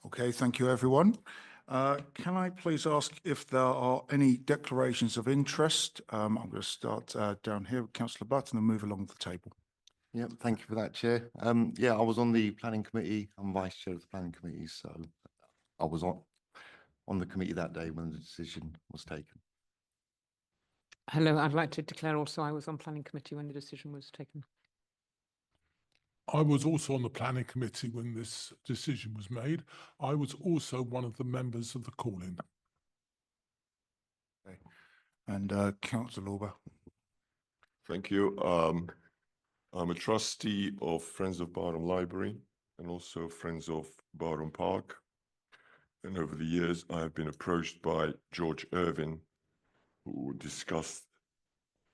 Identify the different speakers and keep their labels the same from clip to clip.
Speaker 1: Okay, thank you, everyone. Can I please ask if there are any declarations of interest? I'm going to start down here with Councillor Butt and then move along the table.
Speaker 2: Yeah, thank you for that, Chair. Yeah, I was on the planning committee. I'm vice chair of the planning committee, so I was on the committee that day when the decision was taken.
Speaker 3: Hello, I'd like to declare also I was on planning committee when the decision was taken.
Speaker 4: I was also on the planning committee when this decision was made. I was also one of the members of the call-in.
Speaker 1: Okay. And Councillor Lorber.
Speaker 5: Thank you. I'm a trustee of Friends of Barham Library and also Friends of Barham Park. And over the years, I have been approached by George Irvin, who discussed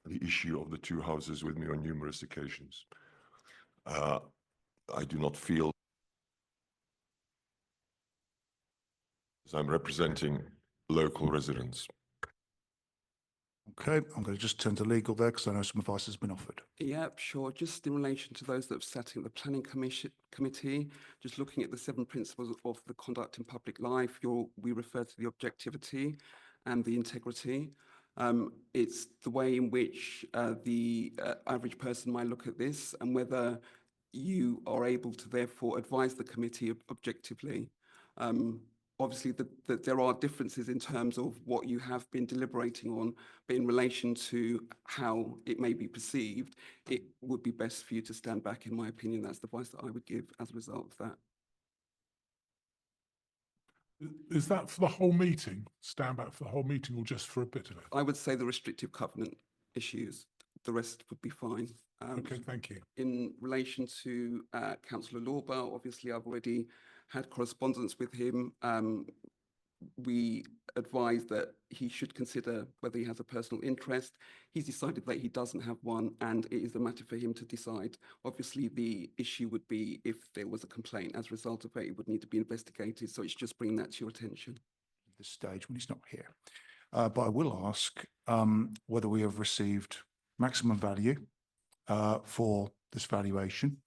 Speaker 5: the issue of the two houses with me on numerous occasions. I do not feel as I'm representing local residents.
Speaker 1: Okay, I'm going to just turn to legal there because I know some advice has been offered.
Speaker 6: Yeah, sure. Just in relation to those that have sat in the planning committee, just looking at the 7 principles of the conduct in public life, we refer to the objectivity and the integrity. It's the way in which the average person might look at this and whether you are able to therefore advise the committee objectively. Obviously, there are differences in terms of what you have been deliberating on, but in relation to how it may be perceived, it would be best for you to stand back, in my opinion. That's the advice that I would give as a result of that.
Speaker 4: Is that for the whole meeting? Stand back for the whole meeting or just for a bit of it?
Speaker 6: I would say the restrictive covenant issues. The rest would be fine.
Speaker 4: Okay, thank you.
Speaker 6: In relation to Councillor Lorber, obviously I've already had correspondence with him. We advised that he should consider whether he has a personal interest. He's decided that he doesn't have one, and it is a matter for him to decide. Obviously, the issue would be if there was a complaint as a result of it, it would need to be investigated. So it's just bringing that to your attention.
Speaker 1: At this stage when he's not here. But I will ask whether we have received maximum value for this valuation,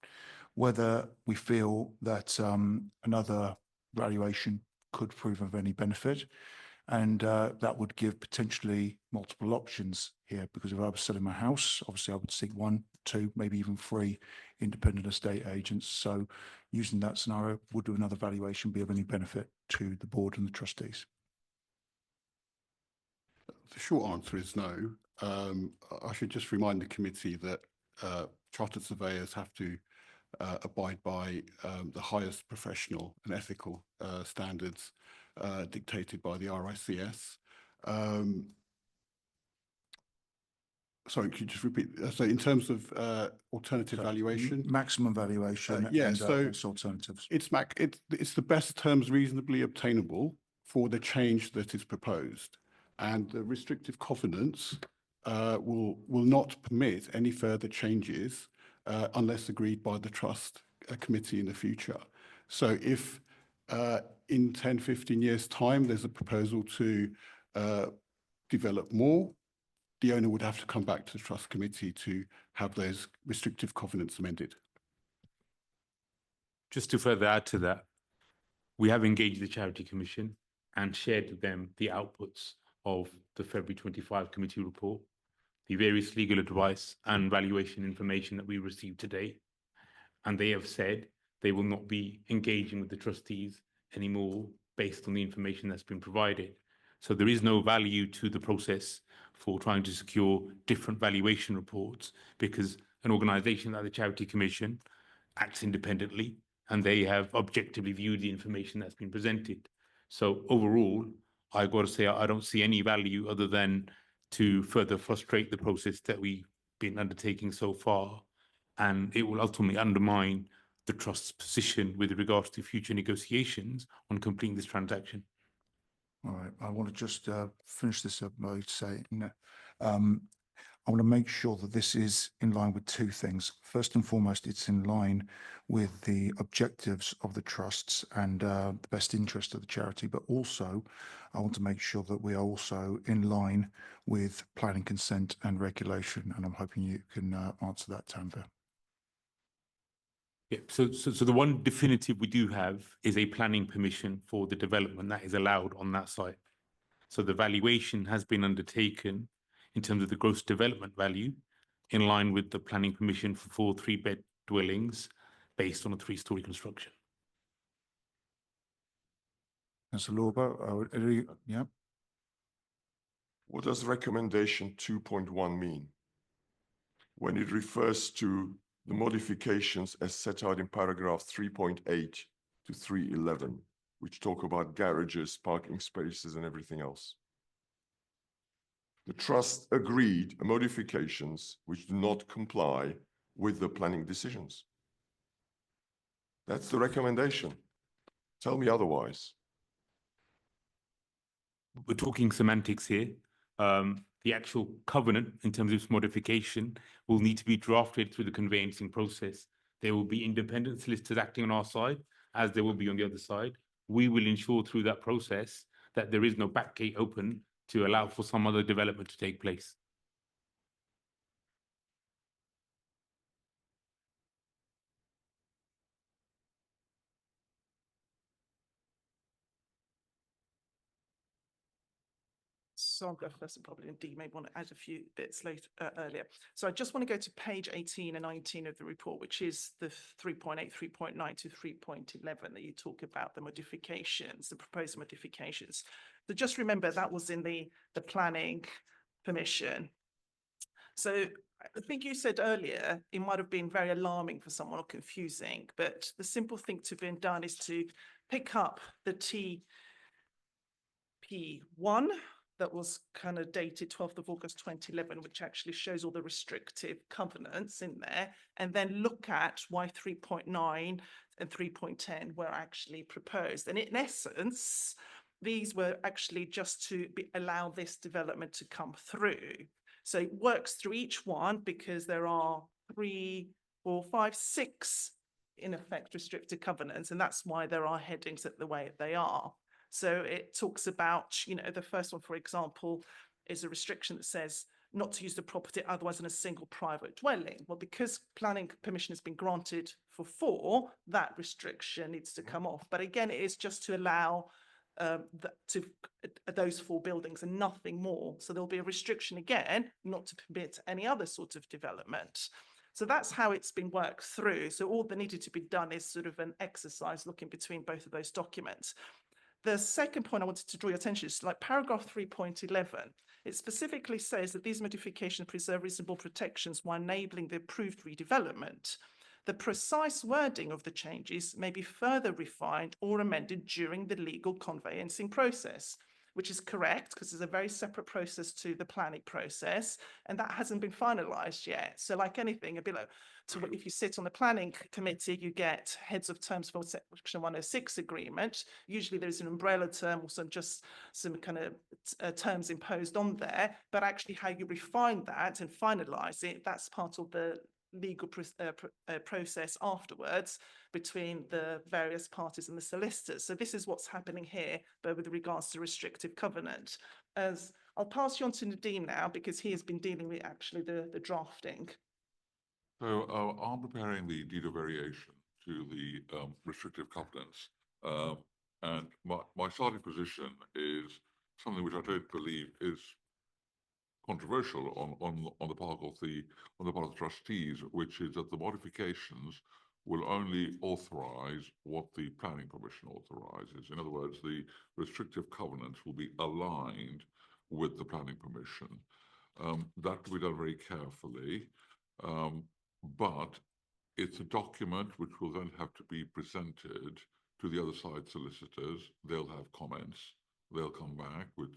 Speaker 1: whether we feel that another valuation could prove of any benefit, and that would give potentially multiple options here, because if I was selling my house, obviously I would seek 1, 2, maybe even 3 independent estate agents. So using that scenario, would another valuation be of any benefit to the board and the trustees?
Speaker 7: The short answer is no. I should just remind the committee that chartered surveyors have to abide by the highest professional and ethical standards dictated by the RICS. Sorry, could you just repeat? So in terms of alternative valuation?
Speaker 1: Maximum valuation and
Speaker 7: so
Speaker 1: alternatives.
Speaker 7: It's the best terms reasonably obtainable for the change that is proposed. And the restrictive covenants will not permit any further changes unless agreed by the trust committee in the future. So if in 10, 15 years' time, there's a proposal to develop more, the owner would have to come back to the trust committee to have those restrictive covenants amended.
Speaker 8: Just to further add to that, we have engaged the Charity Commission and shared with them the outputs of the February 25 committee report, the various legal advice and valuation information that we received today. And they have said they will not be engaging with the trustees anymore based on the information that's been provided. So there is no value to the process for trying to secure different valuation reports, because an organisation like the Charity Commission acts independently and they have objectively viewed the information that's been presented. So overall, I got to say, I don't see any value other than to further frustrate the process that we've been undertaking so far. And it will ultimately undermine the trust's position with regards to future negotiations on completing this transaction.
Speaker 1: All right, I want to just finish this up by saying I want to make sure that this is in line with 2 things. First and foremost, it's in line with the objectives of the trusts and the best interest of the charity, but also I want to make sure that we are also in line with planning consent and regulation, and I'm hoping you can answer that, Tanvir.
Speaker 8: Yeah, so the one definitive we do have is a planning permission for the development that is allowed on that site. So the valuation has been undertaken in terms of the gross development value in line with the planning permission for 4 3-bed dwellings based on a 3-story construction.
Speaker 1: Councillor Lorber, yeah.
Speaker 5: What does recommendation 2.1 mean? When it refers to the modifications as set out in paragraph 3.8 to 311, which talk about garages, parking spaces and everything else. The trust agreed modifications which do not comply with the planning decisions. That's the recommendation. Tell me otherwise.
Speaker 8: We're talking semantics here. The actual covenant in terms of its modification will need to be drafted through the conveyancing process. There will be independent solicitors acting on our side, as there will be on the other side. We will ensure through that process that there is no back gate open to allow for some other development to take place.
Speaker 9: So I'll go first and probably Dee may want to add a few bits later earlier. So I just want to go to page 18 and 19 of the report, which is the 3.8, 3.9 to 3.11 that you talk about the modifications, the proposed modifications. So just remember that was in the planning permission. So I think you said earlier it might have been very alarming for someone or confusing, but the simple thing to be done is to pick up the TP1 that was kind of dated 12th of August 2011, which actually shows all the restrictive covenants in there, and then look at why 3.9 and 3.10 were actually proposed. And in essence, these were actually just to allow this development to come through. So it works through each one because there are 3, 4, 5, 6 in effect restrictive covenants, and that's why there are headings the way they are. So it talks about, you know, the first one, for example, is a restriction that says not to use the property otherwise in a single private dwelling. Well, because planning permission has been granted for 4, that restriction needs to come off. But again, it is just to allow those 4 buildings and nothing more. So there'll be a restriction again, not to permit any other sort of development. So that's how it's been worked through. So all that needed to be done is sort of an exercise looking between both of those documents. The second point I wanted to draw your attention is like paragraph 3.11. It specifically says that these modifications preserve reasonable protections while enabling the approved redevelopment. The precise wording of the changes may be further refined or amended during the legal conveyancing process, which is correct because there's a very separate process to the planning process, and that hasn't been finalised yet. So like anything, a bit like, so if you sit on the planning committee, you get heads of terms for section 106 agreement. Usually there's an umbrella term or some kind of terms imposed on there, but actually how you refine that and finalise it, that's part of the legal process afterwards between the various parties and the solicitors. So this is what's happening here, but with regards to restrictive covenant. As I'll pass you on to Nadeem now, because he has been dealing with actually the drafting.
Speaker 10: So I'm preparing the deed of variation to the restrictive covenants, and my starting position is something which I don't believe is controversial on the part of the trustees, which is that the modifications will only authorize what the planning permission authorizes. In other words, the restrictive covenants will be aligned with the planning permission. That will be done very carefully, but it's a document which will then have to be presented to the other side solicitors. They'll have comments. They'll come back with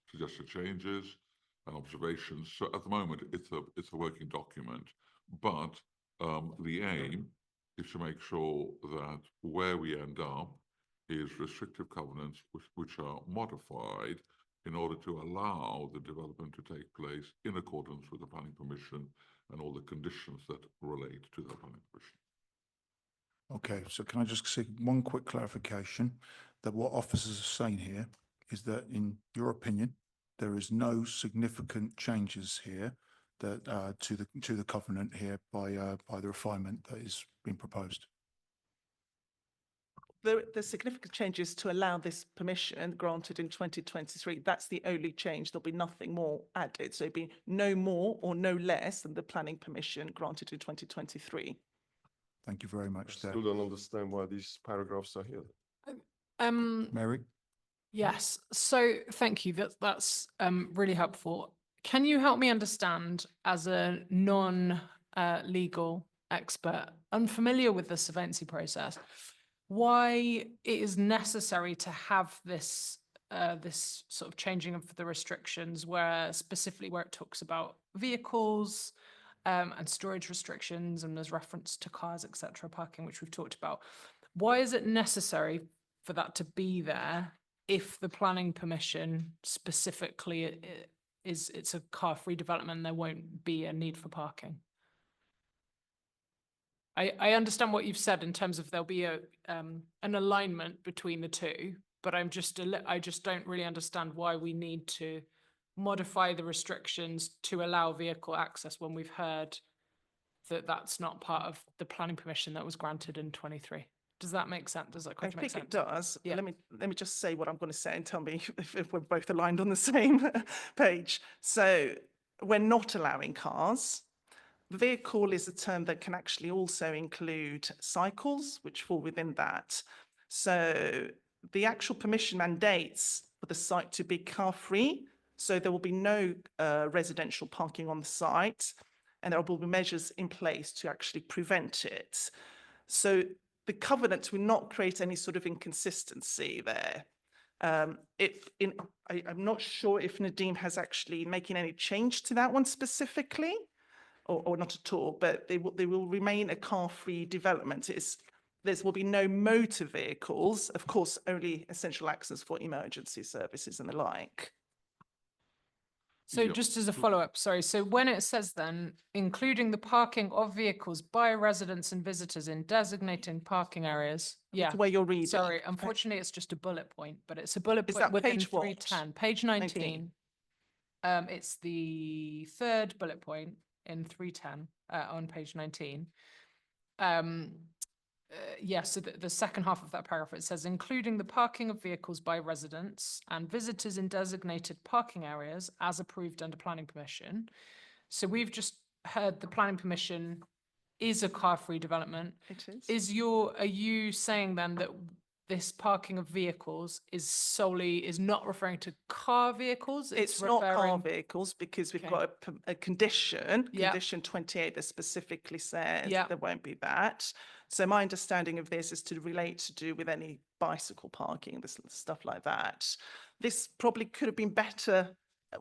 Speaker 10: suggested changes and observations. So at the moment, it's a working document, but the aim is to make sure that where we end up is restrictive covenants which are modified in order to allow the development to take place in accordance with the planning permission and all the conditions that relate to the planning permission.
Speaker 1: Okay, so can I just seek one quick clarification that what officers are saying here is that in your opinion, there is no significant changes here that to the covenant here by the refinement that is being proposed.
Speaker 9: the significant changes to allow this permission granted in 2023. That's the only change. There'll be nothing more added. So it'd be no more or no less than the planning permission granted in 2023.
Speaker 1: Thank you very
Speaker 5: I
Speaker 1: much there.
Speaker 5: still don't understand why these paragraphs are here.
Speaker 1: Mary?
Speaker 11: Yes, so thank you. That's really helpful. Can you help me understand, as a non-legal expert, unfamiliar with the surveillancy process, why it is necessary to have this this sort of changing of the restrictions, where specifically where it talks about vehicles and storage restrictions, and there's reference to cars, etc., parking, which we've talked about. Why is it necessary for that to be there if the planning permission specifically it's a car-free development and there won't be a need for parking? I understand what you've said in terms of there'll be a an alignment between the two, but I just don't really understand why we need to modify the restrictions to allow vehicle access when we've heard that that's not part of the planning permission that was granted in 23. Does that make sense? Does that
Speaker 9: I
Speaker 11: question make
Speaker 9: think
Speaker 11: sense?
Speaker 9: it does.
Speaker 11: Yeah.
Speaker 9: Let me just say what I'm going to say and tell me if we're both aligned on the same page. So we're not allowing cars. Vehicle is a term that can actually also include cycles, which fall within that. So the actual permission mandates for the site to be car-free. So there will be no residential parking on the site, and there will be measures in place to actually prevent it. So the covenant will not create any sort of inconsistency there. I'm not sure if Nadeem has actually making any change to that one specifically, or not at all, but they will remain a car-free development. There will be no motor vehicles, of course, only essential access for emergency services and the like.
Speaker 11: So
Speaker 10: Yeah.
Speaker 11: just as a follow-up, sorry, so when it says then, including the parking of vehicles by residents and visitors in designating parking areas, yeah.
Speaker 9: The way you're reading.
Speaker 11: Sorry, unfortunately, it's just a bullet point, but it's a bullet
Speaker 9: Is
Speaker 11: point
Speaker 9: that
Speaker 11: within
Speaker 9: page what?
Speaker 11: 310, page 19. It's the third bullet point in 310 on page 19. Yes, so the second half of that paragraph, it says, including the parking of vehicles by residents and visitors in designated parking areas as approved under planning permission. So we've just heard the planning permission is a car-free development.
Speaker 9: It is.
Speaker 11: Are you saying then that this parking of vehicles is not referring to car vehicles?
Speaker 9: It's not car vehicles, because we've got a condition, condition 28, that specifically says there won't be that. So my understanding of this is to relate to do with any bicycle parking, this stuff like that. This probably could have been better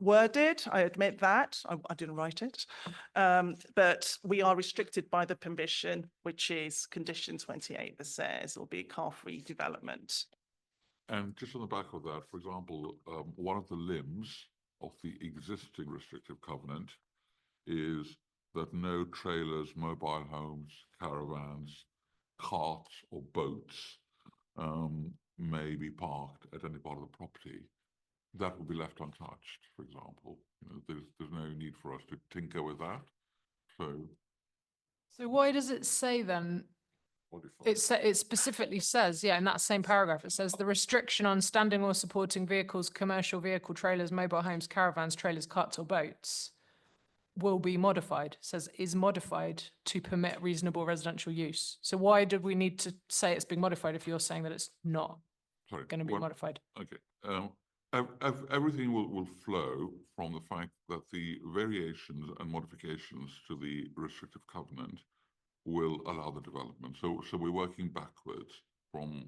Speaker 9: worded. I admit that. I didn't write it. But we are restricted by the permission, which is condition 28 that says it'll be car-free development.
Speaker 10: And just on the back of that, for example, one of the limbs of the existing restrictive covenant is that no trailers, mobile homes, caravans, carts or boats may be parked at any part of the property. That will be left untouched, for example. You know, there's no need for us to tinker with that.
Speaker 11: So why does it say then? It specifically says, in that same paragraph, it says the restriction on standing or supporting vehicles, commercial vehicle trailers, mobile homes, caravans, trailers, carts or boats will be modified. It says is modified to permit reasonable residential use. So why did we need to say it's being modified if you're saying that it's not going to be modified?
Speaker 10: Okay. Everything will flow from the fact that the variations and modifications to the restrictive covenant will allow the development. So we're working backwards from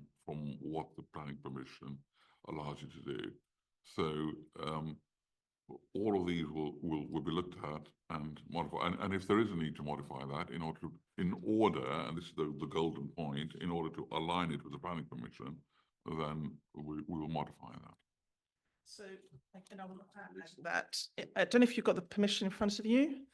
Speaker 10: what the planning permission allows you to do. So all of these will be looked at and modified. And if there is a need to modify that in order, and this is the golden point, in order to align it with the planning permission, then we will modify that.
Speaker 9: So I will add that. I don't know if you've got the permission in front of you.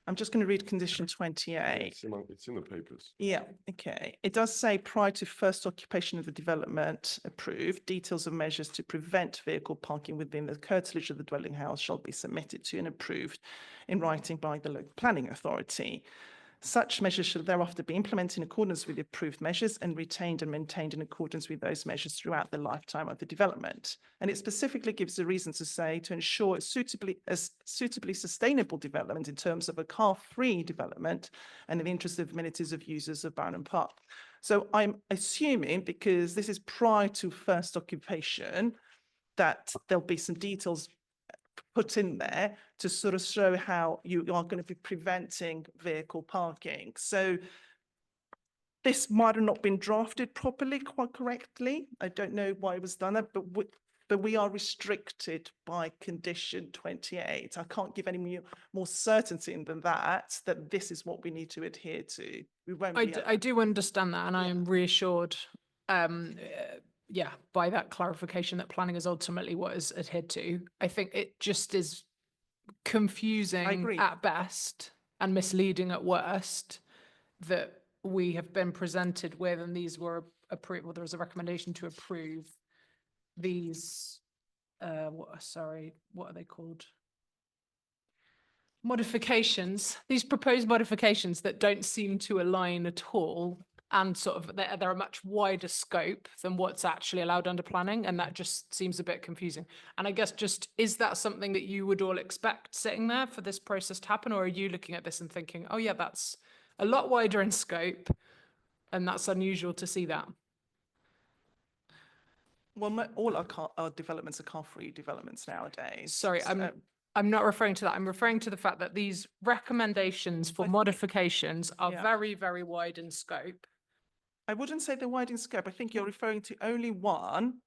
Speaker 9: I'm just going to read condition 28.
Speaker 5: It's in the papers.
Speaker 9: Yeah, okay. It does say prior to first occupation of the development approved, details of measures to prevent vehicle parking within the curtilage of the dwelling house shall be submitted to and approved in writing by the local planning authority. Such measures shall thereafter be implemented in accordance with the approved measures and retained and maintained in accordance with those measures throughout the lifetime of the development. And it specifically gives a reason to say to ensure a suitably sustainable development in terms of a car-free development and in the interest of amenities of users of Barham Park. So I'm assuming, because this is prior to first occupation, that there'll be some details put in there to sort of show how you are going to be preventing vehicle parking. So this might have not been drafted properly, quite correctly. I don't know why it was done that, but we are restricted by condition 28. I can't give any more certainty than that this is what we need to adhere to. We won't be.
Speaker 11: I do understand that, and I am reassured, by that clarification that planning is ultimately what is adhered to. I think it just is confusing
Speaker 9: agree.
Speaker 11: at best and misleading at worst that we have been presented with, and these were approved. Well, there was a recommendation to approve these. What are they called? Modifications. These proposed modifications that don't seem to align at all, and sort of they're a much wider scope than what's actually allowed under planning, and that just seems a bit confusing. And I guess just, is that something that you would all expect sitting there for this process to happen, or are you looking at this and thinking, oh yeah, that's a lot wider in scope and that's unusual to see that?
Speaker 9: Well, all our developments are car-free developments nowadays.
Speaker 11: Sorry, I'm not referring to that. I'm referring to the fact that these recommendations for modifications are very, very wide in scope.
Speaker 9: I wouldn't say they're wide in scope. I think you're referring to only one,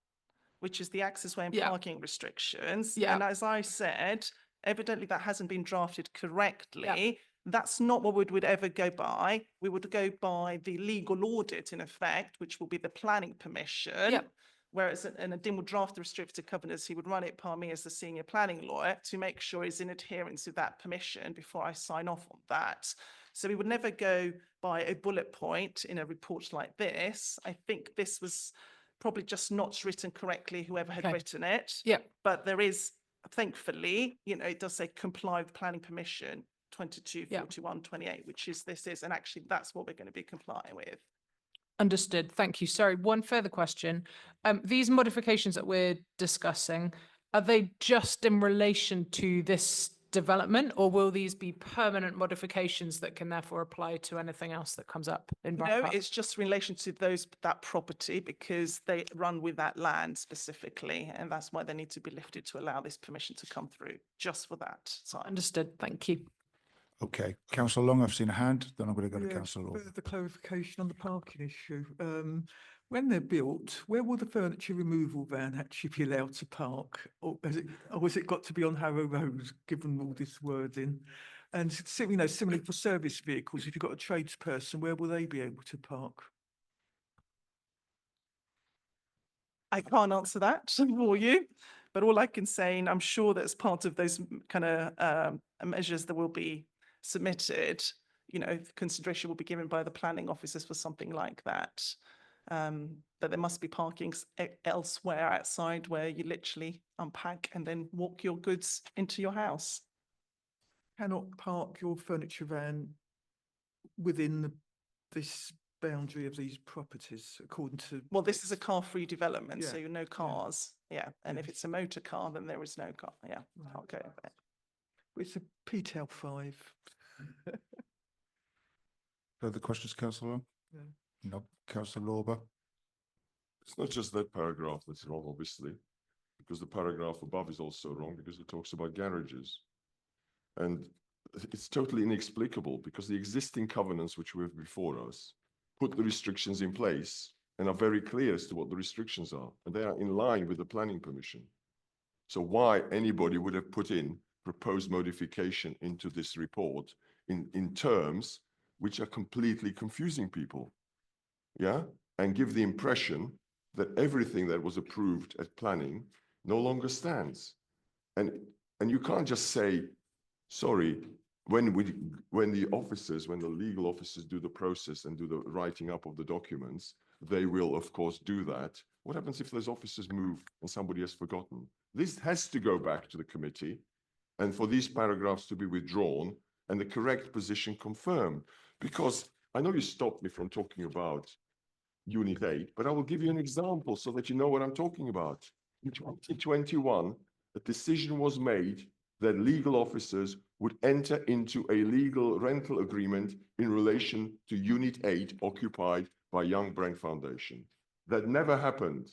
Speaker 9: which is the accessway and parking restrictions.
Speaker 11: Yeah.
Speaker 9: And as I said, evidently that hasn't been drafted correctly. That's not what we would ever go by. We would go by the legal audit, in effect, which will be the planning permission.
Speaker 11: Yep.
Speaker 9: Whereas Nadine would draft the restrictive covenants, he would run it by me as the senior planning lawyer to make sure he's in adherence with that permission before I sign off on that. So we would never go by a bullet point in a report like this. I think this was probably just not written correctly, whoever had written it.
Speaker 11: Yeah.
Speaker 9: But there is, thankfully, it does say comply with planning permission 22, 41, 28, which is this is, and actually that's what we're going to be complying with.
Speaker 11: Understood. Thank you. Sorry, one further question. These modifications that we're discussing, are they just in relation to this development, or will these be permanent modifications that can therefore apply to anything else that comes up in Barham Park?
Speaker 9: No, it's just in relation to that property, because they run with that land specifically, and that's why they need to be lifted to allow this permission to come through, just for that side.
Speaker 11: Understood. Thank you.
Speaker 1: Okay, Councillor Long, I've seen a hand, then I'm going to go to Councillor Law.
Speaker 12: Further clarification on the parking issue. When they're built, where will the furniture removal van actually be allowed to park? Or has it got to be on Harrow Road, given all this wording? And similarly for service vehicles, if you've got a tradesperson, where will they be able to park?
Speaker 9: I can't answer that for you, but all I can say, and I'm sure that's part of those kind of measures that will be submitted, consideration will be given by the planning officers for something like that. But there must be parking elsewhere outside where you literally unpack and then walk your goods into your house.
Speaker 12: Cannot park your furniture van within this boundary of these properties, according to...
Speaker 9: Well, this is a car-free development, so no cars. Yeah, and if it's a motor car, then there is no car. Yeah, can't go there.
Speaker 12: It's a PTEL 5.
Speaker 1: Further questions, Councillor Long? No. Councillor Lorber?
Speaker 5: It's not just that paragraph that's wrong, obviously, because the paragraph above is also wrong, because it talks about garages. And it's totally inexplicable, because the existing covenants which we have before us put the restrictions in place and are very clear as to what the restrictions are, and they are in line with the planning permission. So why anybody would have put in proposed modification into this report in terms which are completely confusing people, and give the impression that everything that was approved at planning no longer stands. And you can't just say, sorry, when the legal officers do the process and do the writing up of the documents, they will of course do that. What happens if those officers move and somebody has forgotten? This has to go back to the committee, and for these paragraphs to be withdrawn and the correct position confirmed. Because I know you stopped me from talking about Unit 8, but I will give you an example so that you know what I'm talking about. In 2021, a decision was made that legal officers would enter into a legal rental agreement in relation to Unit 8 occupied by Young Brent Foundation. That never happened.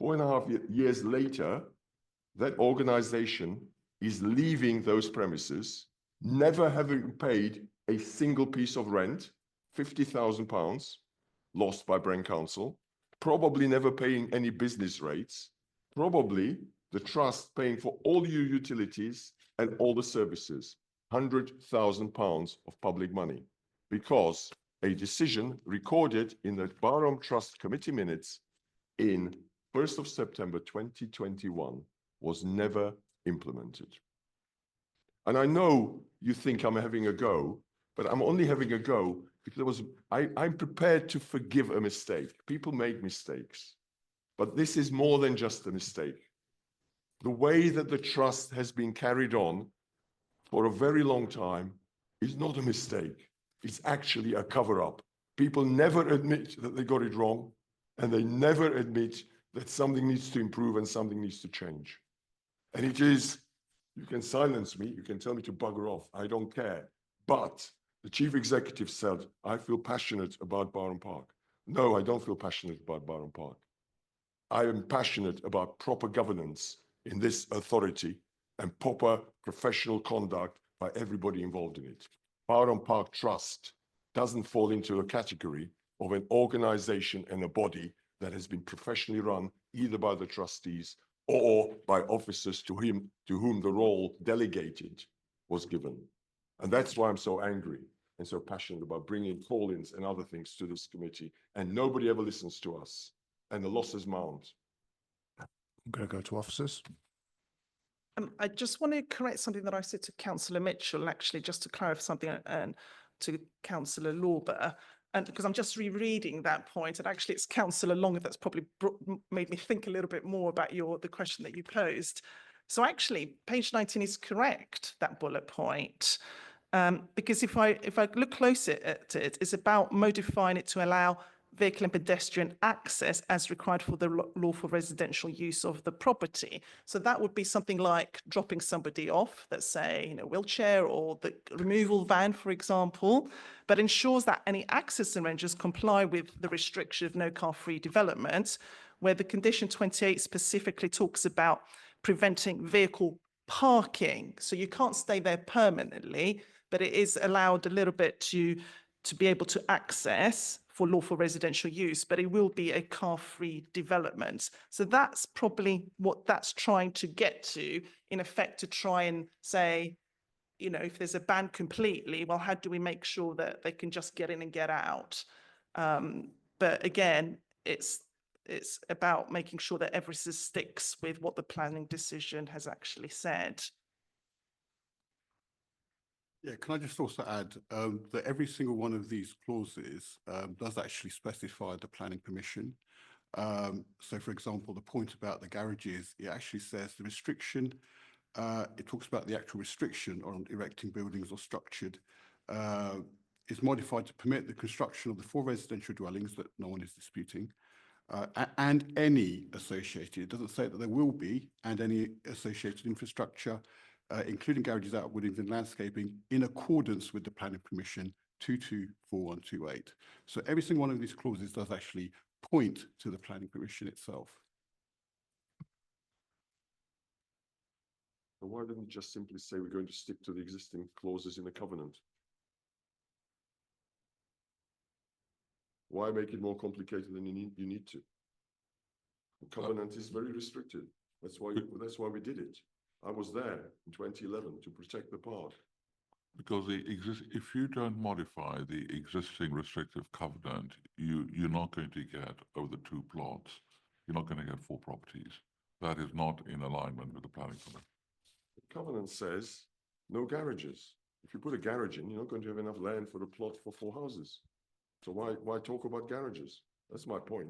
Speaker 5: 4.5 years later, that organization is leaving those premises, never having paid a single piece of rent, £50,000 lost by Brent Council, probably never paying any business rates, probably the trust paying for all your utilities and all the services, £100,000 of public money, because a decision recorded in the Barham Trust Committee minutes in 1st of September 2021 was never implemented. And I know you think I'm having a go, but I'm only having a go because I'm prepared to forgive a mistake. People make mistakes, but this is more than just a mistake. The way that the trust has been carried on for a very long time is not a mistake. It's actually a cover-up. People never admit that they got it wrong, and they never admit that something needs to improve and something needs to change. And it is, you can silence me, you can tell me to bugger off, I don't care. But the chief executive said, I feel passionate about Barham Park. No, I don't feel passionate about Barham Park. I am passionate about proper governance in this authority and proper professional conduct by everybody involved in it. Barham Park Trust doesn't fall into a category of an organization and a body that has been professionally run either by the trustees or by officers to whom the role delegated was given. And that's why I'm so angry and so passionate about bringing call-ins and other things to this committee, and nobody ever listens to us, and the losses mount.
Speaker 1: I'm going to go to officers.
Speaker 9: I just want to correct something that I said to Councillor Mitchell, actually, just to clarify something, and to Councillor Lorber, and because I'm just rereading that point, and actually it's Councillor Long that's probably made me think a little bit more about the question that you posed. So actually, page 19 is correct, that bullet point, because if I look closer at it, it's about modifying it to allow vehicle and pedestrian access as required for the lawful residential use of the property. So that would be something like dropping somebody off, let's say in a wheelchair or the removal van, for example, but ensures that any access arrangements comply with the restriction of no car free development, where the condition 28 specifically talks about preventing vehicle parking. So you can't stay there permanently, but it is allowed a little bit to be able to access for lawful residential use, but it will be a car-free development. So that's probably what that's trying to get to, in effect, to try and say, you know, if there's a ban completely, well, how do we make sure that they can just get in and get out? But again, it's about making sure that everything sticks with what the planning decision has actually said.
Speaker 7: Yeah, can I just also add that every single one of these clauses does actually specify the planning permission. So for example, the point about the garages, it actually says the restriction, it talks about the actual restriction on erecting buildings or structured, is modified to permit the construction of the 4 residential dwellings that no one is disputing, and any associated, it doesn't say that there will be, and any associated infrastructure, including garages, outbuildings and landscaping, in accordance with the planning permission 224128. So every single one of these clauses does actually point to the planning permission itself.
Speaker 5: So why didn't you just simply say we're going to stick to the existing clauses in the covenant? Why make it more complicated than you need to? The covenant is very restricted. That's why we did it. I was there in 2011 to protect the park.
Speaker 10: Because if you don't modify the existing restrictive covenant, you're not going to get over 2 plots. You're not going to get 4 properties. That is not in alignment with the planning permit.
Speaker 5: The covenant says no garages. If you put a garage in, you're not going to have enough land for a plot for 4 houses. So why talk about garages? That's my point.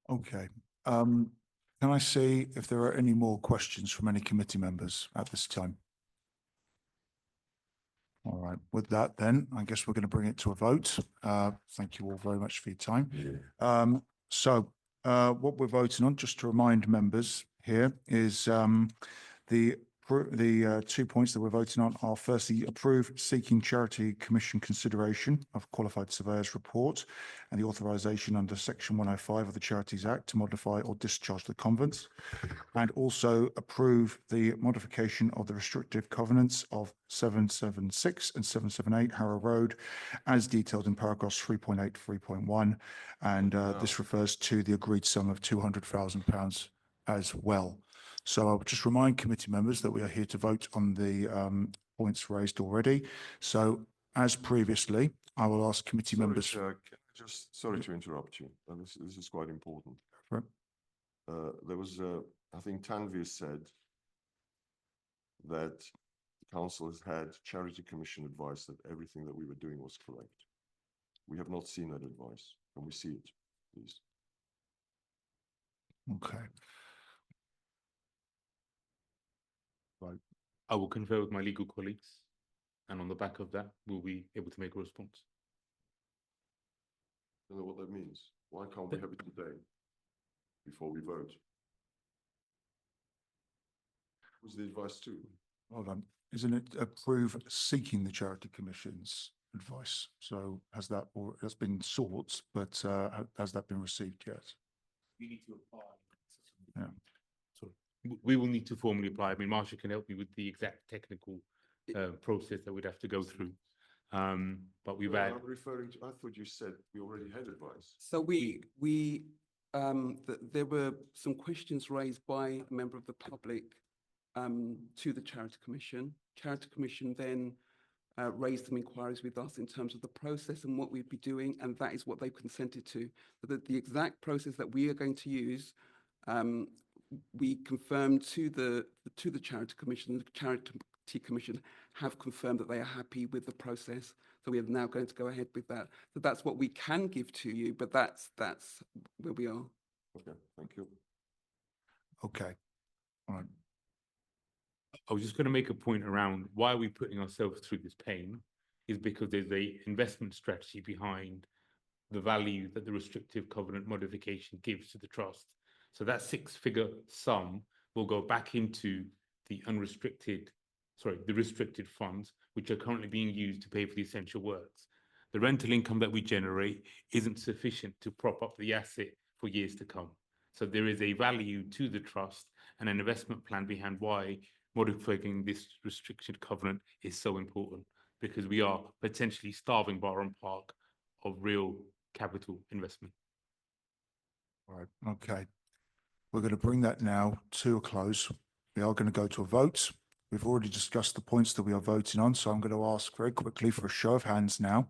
Speaker 1: Okay. Can I see if there are any more questions from any committee members at this time? All right, with that then, I guess we're going to bring it to a vote. Thank you all very much for your time. What we're voting on, just to remind members here, is the 2 points that we're voting on are firstly, approve seeking Charity Commission consideration of qualified surveyor's report and the authorisation under section 105 of the Charities Act to modify or discharge the convents, and also approve the modification of the restrictive covenants of 776 and 778 Harrow Road as detailed in paragraphs 3.8 to 3.1, and this refers to the agreed sum of £200,000 as well. So I'll just remind committee members that we are here to vote on the points raised already. So as previously, I will ask committee members.
Speaker 5: Can I just, sorry to interrupt you. This is quite important.
Speaker 1: Right.
Speaker 5: There was, I think Tanvir said that the council has had Charity Commission advice that everything that we were doing was correct. We have not seen that advice. Can we see it, please?
Speaker 1: Okay. Right.
Speaker 8: I will confer with my legal colleagues, and on the back of that, we'll be able to make a response.
Speaker 5: I don't know what that means. Why can't we have it today before we vote? Who's the advice to?
Speaker 1: Hold on. Isn't it approve seeking the Charity Commission's advice? So has that, or has been sought, but has that been received yet?
Speaker 8: You need to apply.
Speaker 1: Yeah.
Speaker 8: Sorry. We will need to formally apply. I mean, Marsha can help me with the exact technical process that we'd have to go through. But we've had.
Speaker 5: I'm referring to, I thought you said we already had advice.
Speaker 6: So there were some questions raised by a member of the public to the Charity Commission. Charity Commission then raised some inquiries with us in terms of the process and what we'd be doing, and that is what they've consented to. So the exact process that we are going to use, we confirmed to the Charity Commission. The Charity Commission have confirmed that they are happy with the process. So we are now going to go ahead with that. So that's what we can give to you, but that's where we are.
Speaker 5: Okay, thank you.
Speaker 1: Okay. All right.
Speaker 8: I was just going to make a point around why we're putting ourselves through this pain is because there's a investment strategy behind the value that the restrictive covenant modification gives to the trust. So that six-figure sum will go back into the the restricted funds, which are currently being used to pay for the essential works. The rental income that we generate isn't sufficient to prop up the asset for years to come. So there is a value to the trust and an investment plan behind why modifying this restricted covenant is so important, because we are potentially starving Barham Park of real capital investment.
Speaker 1: All right. Okay. We're going to bring that now to a close. We are going to go to a vote. We've already discussed the points that we are voting on, so I'm going to ask very quickly for a show of hands now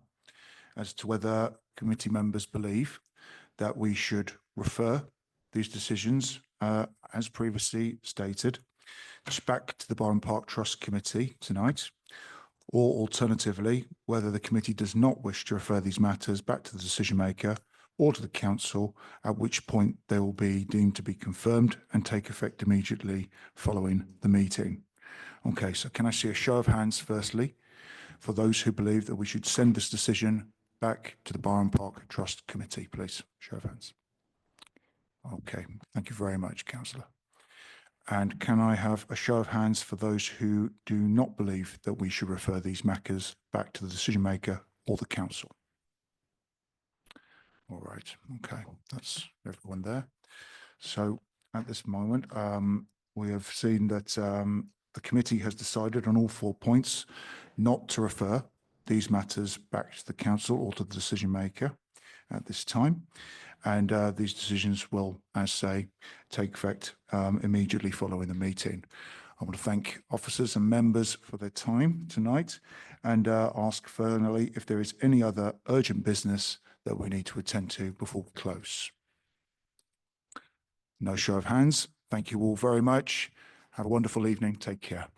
Speaker 1: as to whether committee members believe that we should refer these decisions, as previously stated, back to the Barham Park Trust Committee tonight, or alternatively, whether the committee does not wish to refer these matters back to the decision maker or to the council, at which point they will be deemed to be confirmed and take effect immediately following the meeting. Okay, so can I see a show of hands firstly for those who believe that we should send this decision back to the Barham Park Trust Committee, please? Show of hands. Okay, thank you very much, Councillor. And can I have a show of hands for those who do not believe that we should refer these matters back to the decision maker or the council? All right, okay, that's everyone there. So at this moment, we have seen that the committee has decided on all 4 points not to refer these matters back to the council or to the decision maker at this time. And these decisions will, as say, take effect immediately following the meeting. I want to thank officers and members for their time tonight and ask finally if there is any other urgent business that we need to attend to before we close. No show of hands. Thank you all very much. Have a wonderful evening. Take care.